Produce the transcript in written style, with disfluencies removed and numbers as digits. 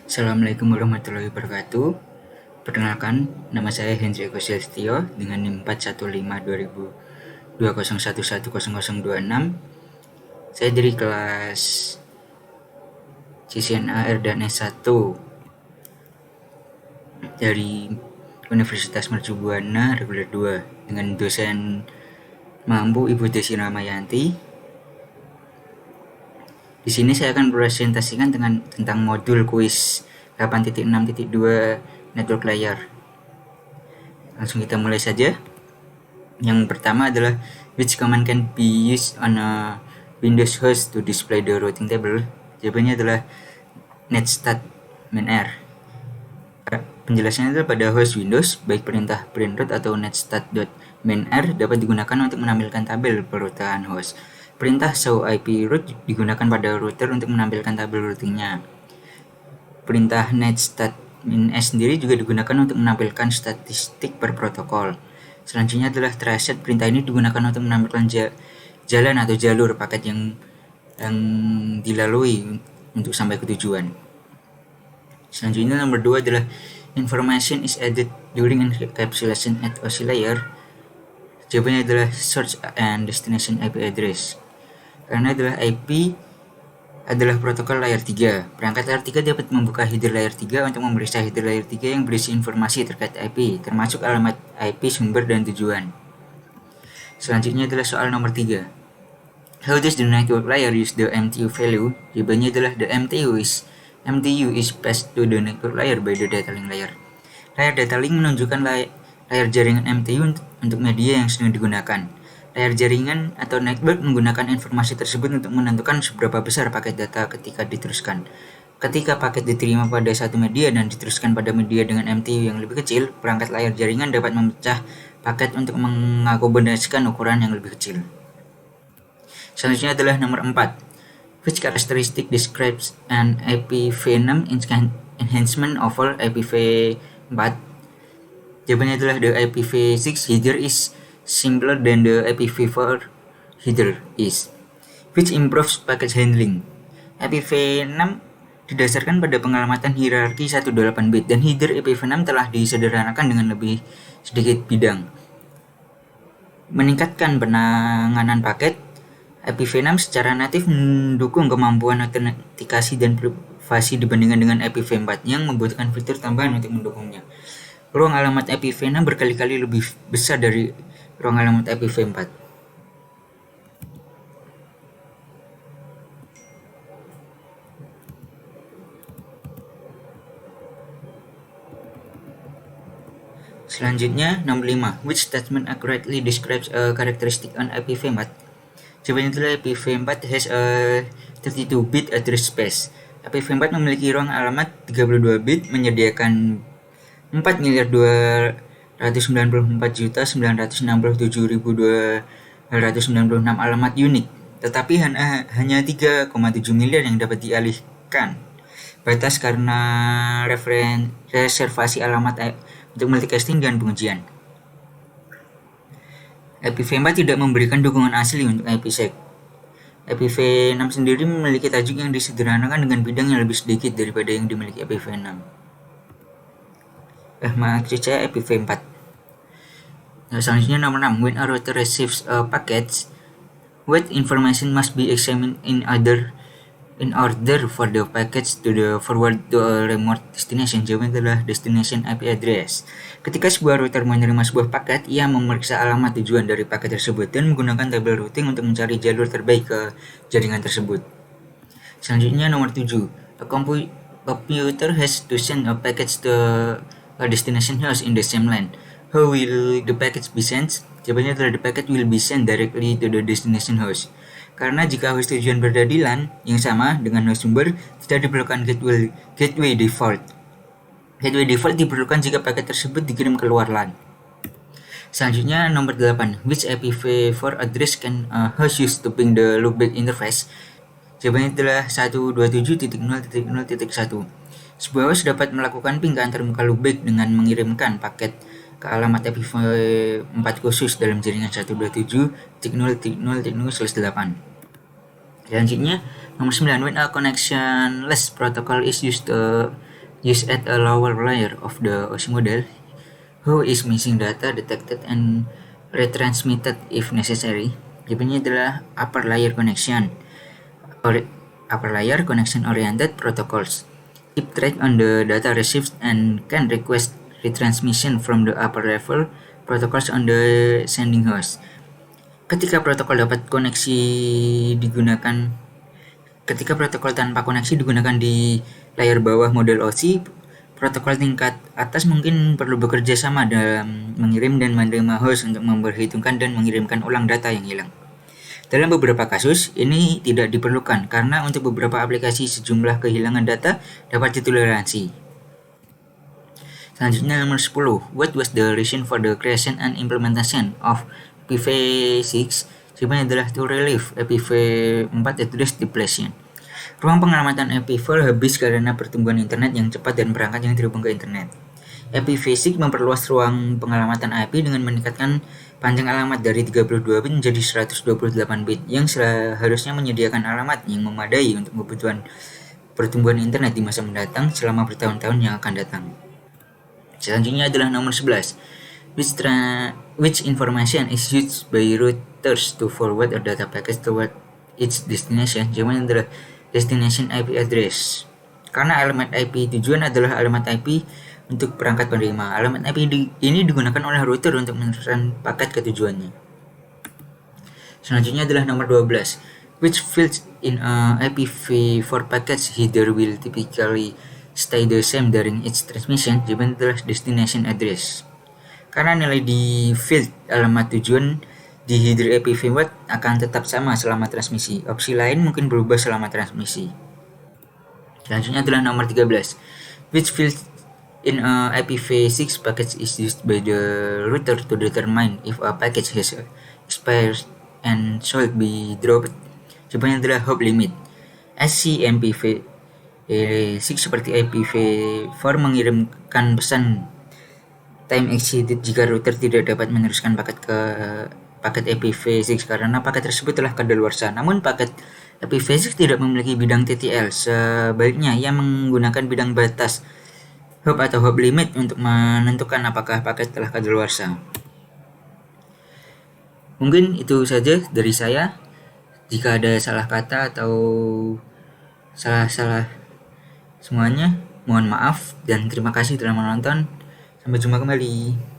Assalamualaikum warahmatullahi wabarakatuh. Perkenalkan, nama saya Hendri Eko Silstio dengan NIM 415-2021-1001-0026. Saya dari kelas CCNA R dan S1 dari Universitas Mercu Buana Reguler 2 dengan dosen mampu Ibu Desi Ramayanti. Di sini saya akan presentasikan tentang modul kuis 8.6.2 network layer. Langsung kita mulai saja. Yang pertama adalah which command can be used on a Windows host to display the routing table. Jawabannya adalah netstat -r. Penjelasannya adalah pada host Windows, baik perintah print root atau netstat.-r dapat digunakan untuk menampilkan tabel perutan host. Perintah show IP root digunakan pada router untuk menampilkan tabel routingnya. Perintah netstat-s sendiri juga digunakan untuk menampilkan statistik per protokol. Selanjutnya adalah traceset. Perintah ini digunakan untuk menampilkan jalan atau jalur paket yang dilalui untuk sampai ke tujuan. Selanjutnya nomor 2 adalah information is added during encapsulation at OSI layer. Jawabannya adalah source and destination IP address. Karena adalah IP adalah protokol layer 3. Perangkat layer 3 dapat membuka header layer 3 untuk memeriksa header layer 3 yang berisi informasi terkait IP, termasuk alamat IP, sumber, dan tujuan. Selanjutnya adalah soal nomor 3. How does the network layer use the MTU value? Jawabannya adalah the MTU is passed to the network layer by the data link layer. Layer data link menunjukkan layar jaringan MTU untuk media yang sedang digunakan. Layar jaringan atau network menggunakan informasi tersebut untuk menentukan seberapa besar paket data ketika diteruskan. Ketika paket diterima pada satu media dan diteruskan pada media dengan MTU yang lebih kecil, perangkat layar jaringan dapat memecah paket untuk mengakomodasikan ukuran yang lebih kecil. Selanjutnya adalah nomor 4. Which characteristic describes an IPv6 enhancement over IPv4? Jawabannya adalah the IPv6 header is simpler than the IPv4 header is, which improves packet handling. IPv6 didasarkan pada pengalamatan hierarki 128 bit dan header IPv6 telah disederhanakan dengan lebih sedikit bidang. Meningkatkan penanganan paket, IPv6 secara natif mendukung kemampuan autentikasi dan privasi dibandingkan dengan IPv4 yang membutuhkan fitur tambahan untuk mendukungnya. Ruang alamat IPv6 berkali-kali lebih besar dari ruang alamat IPv4. Selanjutnya, nomor 5. Which statement accurately describes a characteristic on IPv4? Jawabannya adalah IPv4 has a 32-bit address space. IPv4 memiliki ruang alamat 32 bit menyediakan 4.294.967.296 alamat unik, tetapi hanya 3,7 miliar yang dapat dialihkan. Batas karena reservasi alamat untuk multicasting dan pengujian. IPv4 tidak memberikan dukungan asli untuk IPsec. IPv6 sendiri memiliki tajuk yang disederhanakan dengan bidang yang lebih sedikit daripada yang dimiliki IPv6. Maksud saya IPv4. Selanjutnya nomor 6. When a router receives a packet, what information must be examined in order for the packets to the forward to a remote destination? Jawabannya adalah destination IP address. Ketika sebuah router menerima sebuah paket, ia memeriksa alamat tujuan dari paket tersebut dan menggunakan tabel routing untuk mencari jalur terbaik ke jaringan tersebut. Selanjutnya nomor 7. A computer has to send a package to a destination host in the same LAN. How will the package be sent? Jawabannya adalah the packet will be sent directly to the destination host. Karena jika host tujuan berada di LAN yang sama dengan host sumber, tidak diperlukan gateway default. Gateway default diperlukan jika paket tersebut dikirim keluar LAN. Selanjutnya nomor 8. Which IPv4 address can a host use to ping the loopback interface? Jawabannya adalah 127.0.0.1. Sebuah host dapat melakukan ping ke antarmuka loopback dengan mengirimkan paket ke alamat IPv4 khusus dalam jaringan 127.0.0.0/8. Selanjutnya, nomor 9. When a connectionless protocol is used used at a lower layer of the OSI model, who is missing data detected and retransmitted if necessary. Jawabannya adalah upper layer connection. Upper layer connection oriented protocols keep track on the data received and can request retransmission from the upper level protocols on the sending host. Ketika protokol tanpa koneksi digunakan di layar bawah model OSI, protokol tingkat atas mungkin perlu bekerja sama dalam mengirim dan menerima host untuk memperhitungkan dan mengirimkan ulang data yang hilang. Dalam beberapa kasus, ini tidak diperlukan karena untuk beberapa aplikasi sejumlah kehilangan data dapat ditoleransi. Selanjutnya nomor 10. What was the reason for the creation and implementation of IPv6? Jawabannya adalah to relieve IPv4 address depletion. Ruang pengamatan IPv4 habis karena pertumbuhan internet yang cepat dan perangkat yang terhubung ke internet. IPv6 memperluas ruang pengamatan IP dengan meningkatkan panjang alamat dari 32 bit menjadi 128 bit yang seharusnya menyediakan alamat yang memadai untuk kebutuhan pertumbuhan internet di masa mendatang selama bertahun-tahun yang akan datang. Selanjutnya adalah nomor 11. Which information is used by routers to forward a data packet toward its destination? Jawabannya adalah destination IP address. Karena alamat IP tujuan adalah alamat IP untuk perangkat penerima. Alamat IP ini digunakan oleh router untuk meneruskan paket ke tujuannya. Selanjutnya adalah nomor 12. Which fields in a IPv4 package header will typically stay the same during its transmission? Jawabannya adalah destination address. Karena nilai di field alamat tujuan di header IPv4 akan tetap sama selama transmisi. Opsi lain mungkin berubah selama transmisi. Selanjutnya adalah nomor 13. Which field in a IPv6 package is used by the router to determine if a package has expired and should be dropped? Jawabannya adalah hop limit. IPv6 seperti IPv4 mengirimkan pesan time exceeded jika router tidak dapat meneruskan paket IPv6 karena paket tersebut telah kadaluarsa. Namun paket IPv6 tidak memiliki bidang TTL. Sebaliknya ia menggunakan bidang batas hop atau hop limit untuk menentukan apakah paket telah kadaluarsa. Mungkin itu saja dari saya. Jika ada salah kata atau salah semuanya, mohon maaf dan terima kasih telah menonton. Sampai jumpa kembali.